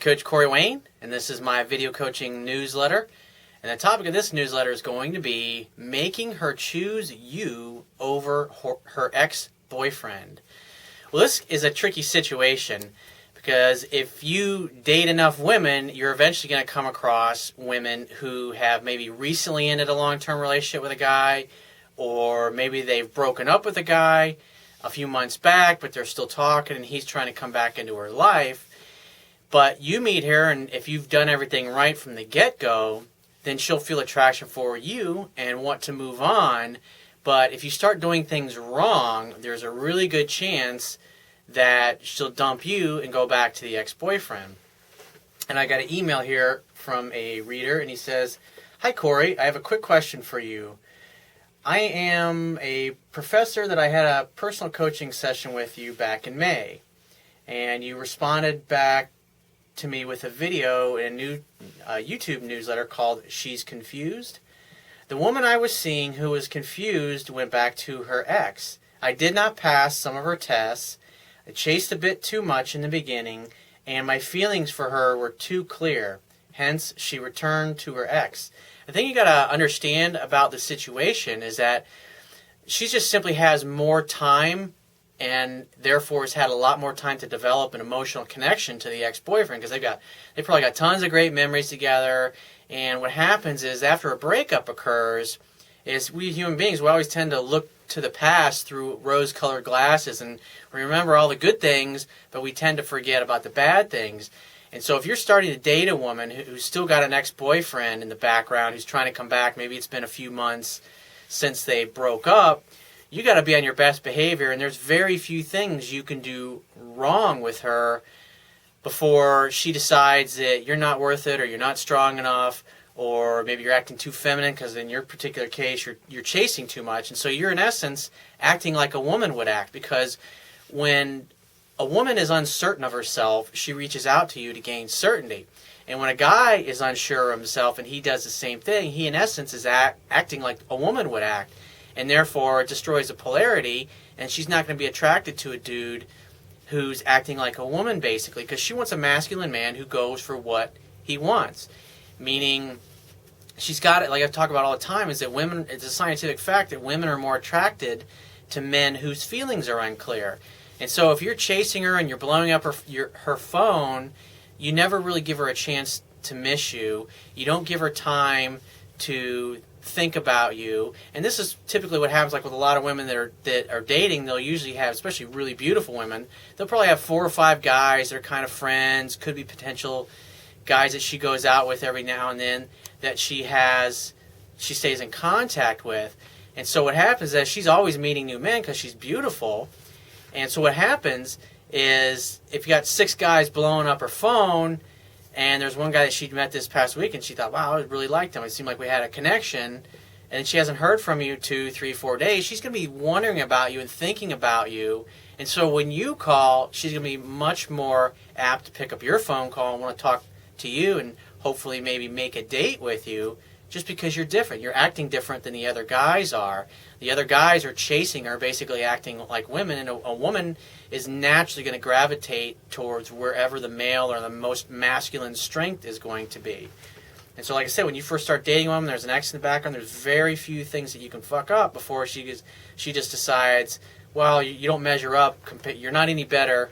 Coach Corey Wayne, and this is my video coaching newsletter. And the topic of this newsletter is going to be making her choose you over her ex-boyfriend. Well, this is a tricky situation because if you date enough women, you're eventually going to come across women who have maybe recently ended a long-term relationship with a guy, or maybe they've broken up with a guy a few months back, but they're still talking and he's trying to come back into her life. But you meet her, and if you've done everything right from the get-go, then she'll feel attraction for you and want to move on. But if you start doing things wrong, there's a really good chance that she'll dump you and go back to the ex-boyfriend. And I got an email here from a reader, and he says, "Hi Corey, I have a quick question for you. I am a professor that I had a personal coaching session with you back in May, and you responded back to me with a video in a new YouTube newsletter called She's Confused. The woman I was seeing who was confused went back to her ex. I did not pass some of her tests. I chased a bit too much in the beginning, and my feelings for her were too clear. Hence, she returned to her ex." The thing you got to understand about the situation is that she just simply has more time, and therefore has had a lot more time to develop an emotional connection to the ex-boyfriend, because they probably got tons of great memories together. And what happens is after a breakup occurs, is we human beings, we always tend to look to the past through rose-colored glasses, and we remember all the good things, but we tend to forget about the bad things. And so if you're starting to date a woman who's still got an ex-boyfriend in the background who's trying to come back, maybe it's been a few months since they broke up, you got to be on your best behavior, and there's very few things you can do wrong with her before she decides that you're not worth it, or you're not strong enough, or maybe you're acting too feminine because in your particular case you're chasing too much. And so you're in essence acting like a woman would act, because when a woman is uncertain of herself, she reaches out to you to gain certainty. And when a guy is unsure of himself and he does the same thing, he in essence is acting like a woman would act. And therefore it destroys the polarity, and she's not going to be attracted to a dude who's acting like a woman, basically, because she wants a masculine man who goes for what he wants. Meaning, she's got it, like I talk about all the time, is that women, it's a scientific fact that women are more attracted to men whose feelings are unclear. And so if you're chasing her and you're blowing up her phone, you never really give her a chance to miss you. You don't give her time to think about you. And this is typically what happens, like with a lot of women that are dating. They'll usually have, especially really beautiful women, they'll probably have 4 or 5 guys that are kind of friends, could be potential guys that she goes out with every now and then, that she stays in contact with. And so what happens is she's always meeting new men because she's beautiful. And so what happens is if you got 6 guys blowing up her phone, and there's one guy that she'd met this past week, and she thought, wow, I really liked him. It seemed like we had a connection. And she hasn't heard from you 2, 3, 4 days. She's going to be wondering about you and thinking about you. And so when you call, she's going to be much more apt to pick up your phone call and want to talk to you and hopefully maybe make a date with you, just because you're different. You're acting different than the other guys are. The other guys are chasing her, basically acting like women, and a woman is naturally going to gravitate towards wherever the male or the most masculine strength is going to be. And so like I said, when you first start dating a woman, there's an ex in the background, there's very few things that you can fuck up before she just decides, well, you don't measure up, you're not any better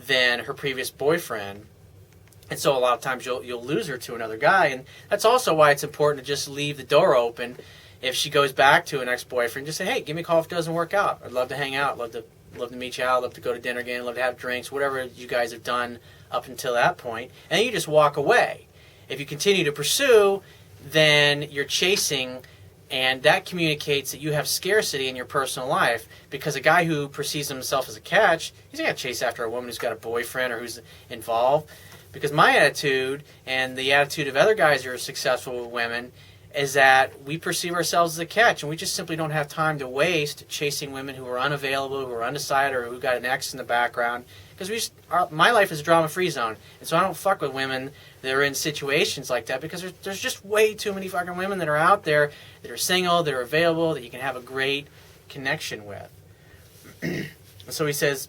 than her previous boyfriend. And so a lot of times you'll lose her to another guy. And that's also why it's important to just leave the door open. If she goes back to an ex-boyfriend, just say, hey, give me a call if it doesn't work out. I'd love to hang out. Love to meet you out. Love to go to dinner again. Love to have drinks. Whatever you guys have done up until that point. And then you just walk away. If you continue to pursue, then you're chasing, and that communicates that you have scarcity in your personal life, because a guy who perceives himself as a catch, he's not going to chase after a woman who's got a boyfriend or who's involved. Because my attitude, and the attitude of other guys who are successful with women, is that we perceive ourselves as a catch, and we just simply don't have time to waste chasing women who are unavailable, who are undecided, or who got an ex in the background. Because my life is a drama-free zone, and so I don't fuck with women that are in situations like that, because there's just way too many fucking women that are out there that are single, that are available, that you can have a great connection with. So he says,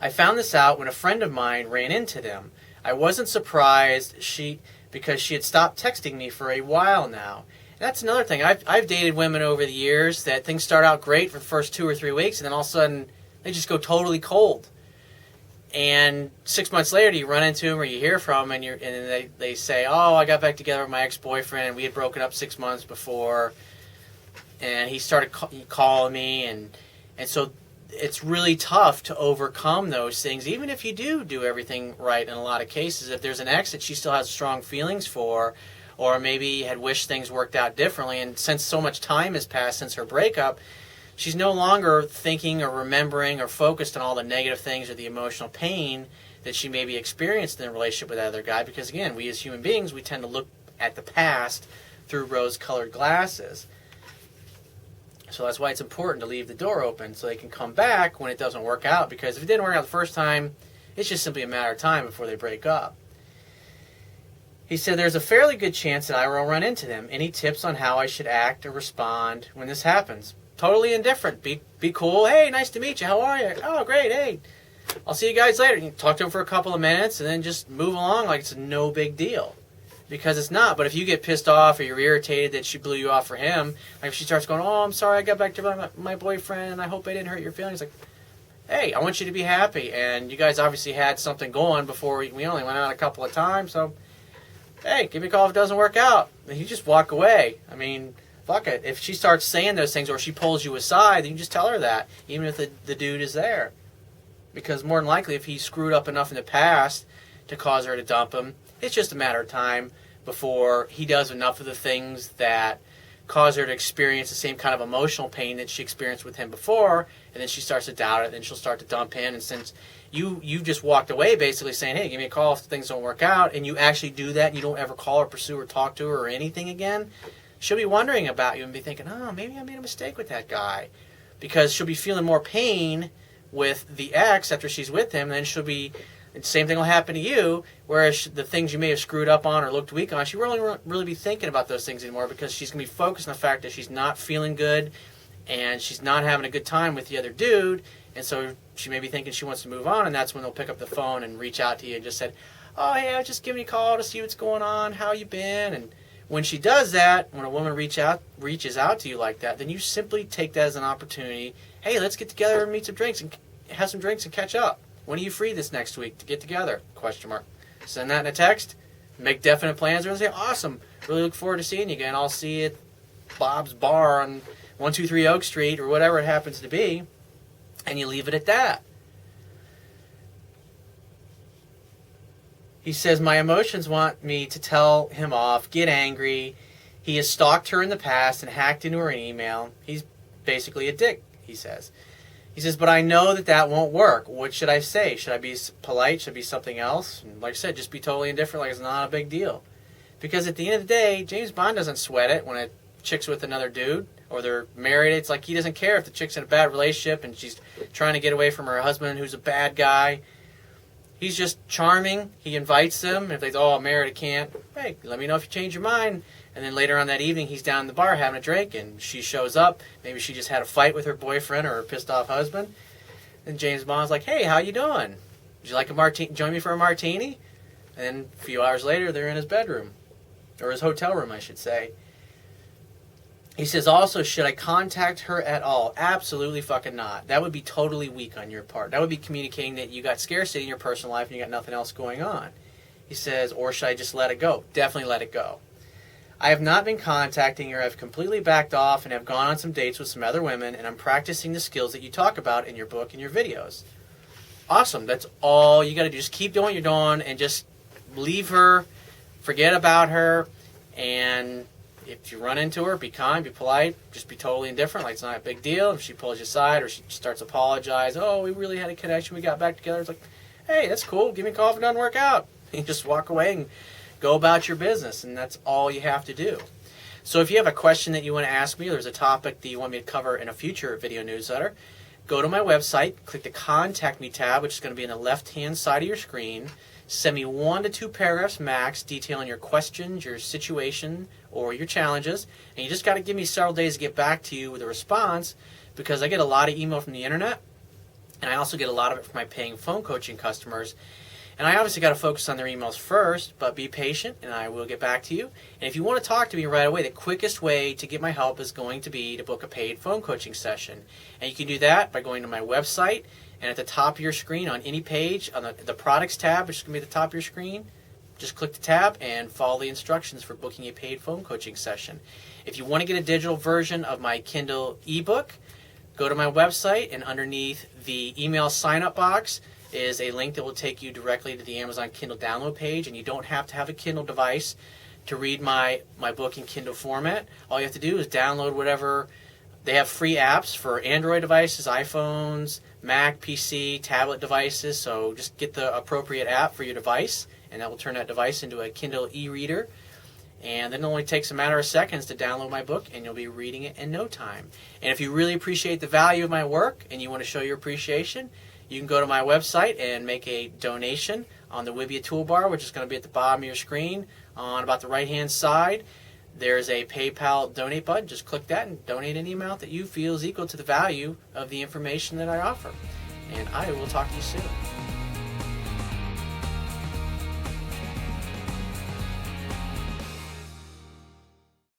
I found this out when a friend of mine ran into them. I wasn't surprised because she had stopped texting me for a while now. And that's another thing. I've dated women over the years that things start out great for the first 2 or 3 weeks, and then all of a sudden they just go totally cold. And 6 months later, you run into them or you hear from them, and they say, "Oh, I got back together with my ex-boyfriend, and we had broken up 6 months before, and he started calling me," and so it's really tough to overcome those things, even if you do everything right in a lot of cases. If there's an ex that she still has strong feelings for, or maybe had wished things worked out differently, and since so much time has passed since her breakup, she's no longer thinking or remembering or focused on all the negative things or the emotional pain that she maybe experienced in a relationship with that other guy, because again, we as human beings, we tend to look at the past through rose-colored glasses. So that's why it's important to leave the door open so they can come back when it doesn't work out, because if it didn't work out the first time, it's just simply a matter of time before they break up. He said, "There's a fairly good chance that I will run into them. Any tips on how I should act or respond when this happens?" Totally indifferent. Be cool. "Hey, nice to meet you. How are you?" "Oh, great. Hey, I'll see you guys later." You talk to them for a couple of minutes and then just move along like it's no big deal. Because it's not. But if you get pissed off or you're irritated that she blew you off for him, like if she starts going, "Oh, I'm sorry, I got back to my boyfriend, and I hope I didn't hurt your feelings." Like, hey, I want you to be happy. And you guys obviously had something going before we only went out a couple of times. So, hey, give me a call if it doesn't work out. And you just walk away. I mean, fuck it. If she starts saying those things or she pulls you aside, then you just tell her that, even if the dude is there. Because more than likely, if he screwed up enough in the past to cause her to dump him, it's just a matter of time before he does enough of the things that cause her to experience the same kind of emotional pain that she experienced with him before, and then she starts to doubt it, and then she'll start to dump him. And since you just walked away basically saying, "Hey, give me a call if things don't work out," and you actually do that, and you don't ever call or pursue or talk to her or anything again, she'll be wondering about you and be thinking, "Oh, maybe I made a mistake with that guy," because she'll be feeling more pain with the ex after she's with him, and then she'll be, the same thing will happen to you, whereas the things you may have screwed up on or looked weak on, she won't really be thinking about those things anymore, because she's going to be focused on the fact that she's not feeling good and she's not having a good time with the other dude, and so she may be thinking she wants to move on, and that's when they'll pick up the phone and reach out to you and just said, "Oh, hey, I was just giving you a call to see what's going on, how you been?" And when she does that, when a woman reaches out to you like that, then you simply take that as an opportunity. "Hey, let's get together and meet some drinks and have some drinks and catch up. When are you free this next week to get together?" Send that in a text. Make definite plans. And say, "Awesome. Really look forward to seeing you again. I'll see you at Bob's Bar on 123 Oak Street," or whatever it happens to be. And you leave it at that. He says, "My emotions want me to tell him off, get angry. He has stalked her in the past and hacked into her email. He's basically a dick," he says. He says, "But I know that won't work. What should I say? Should I be polite? Should I be something else?" And like I said, just be totally indifferent, like it's not a big deal. Because at the end of the day, James Bond doesn't sweat it when a chick's with another dude or they're married. It's like he doesn't care if the chick's in a bad relationship and she's trying to get away from her husband who's a bad guy. He's just charming. He invites them. If they say, "Oh, I'm married, I can't." "Hey, let me know if you change your mind." And then later on that evening, he's down in the bar having a drink, and she shows up. Maybe she just had a fight with her boyfriend or her pissed-off husband. And James Bond's like, "Hey, how you doing? Would you like a martini? Join me for a martini?" And then a few hours later, they're in his bedroom. Or his hotel room, I should say. He says also, "Should I contact her at all?" Absolutely fucking not. That would be totally weak on your part. That would be communicating that you got scarcity in your personal life and you got nothing else going on. He says, "Or should I just let it go?" Definitely let it go. "I have not been contacting her. I've completely backed off and have gone on some dates with some other women, and I'm practicing the skills that you talk about in your book and your videos." Awesome. That's all you got to do. Just keep doing what you're doing and just leave her, forget about her, and if you run into her, be kind, be polite, just be totally indifferent, like it's not a big deal. If she pulls you aside or she starts to apologize, "Oh, we really had a connection, we got back together," it's like, "Hey, that's cool, give me a call if it doesn't work out." You just walk away and go about your business, and that's all you have to do. So if you have a question that you want to ask me, or there's a topic that you want me to cover in a future video newsletter, go to my website, click the Contact Me tab, which is going to be in the left-hand side of your screen. Send me 1 to 2 paragraphs max detailing your questions, your situation, or your challenges. And you just got to give me several days to get back to you with a response, because I get a lot of email from the internet, and I also get a lot of it from my paying phone coaching customers. And I obviously got to focus on their emails first, but be patient and I will get back to you. And if you want to talk to me right away, the quickest way to get my help is going to be to book a paid phone coaching session. And you can do that by going to my website, and at the top of your screen on any page, on the products tab, which is going to be at the top of your screen, just click the tab and follow the instructions for booking a paid phone coaching session. If you want to get a digital version of my Kindle ebook, go to my website, and underneath the email sign-up box is a link that will take you directly to the Amazon Kindle download page, and you don't have to have a Kindle device to read my book in Kindle format. All you have to do is download whatever. They have free apps for Android devices, iPhones, Mac, PC, tablet devices, so just get the appropriate app for your device, and that will turn that device into a Kindle e-reader. And then it only takes a matter of seconds to download my book, and you'll be reading it in no time. And if you really appreciate the value of my work and you want to show your appreciation, you can go to my website and make a donation on the Wibbia toolbar, which is going to be at the bottom of your screen on about the right-hand side. There's a PayPal donate button. Just click that and donate any amount that you feel is equal to the value of the information that I offer. And I will talk to you soon.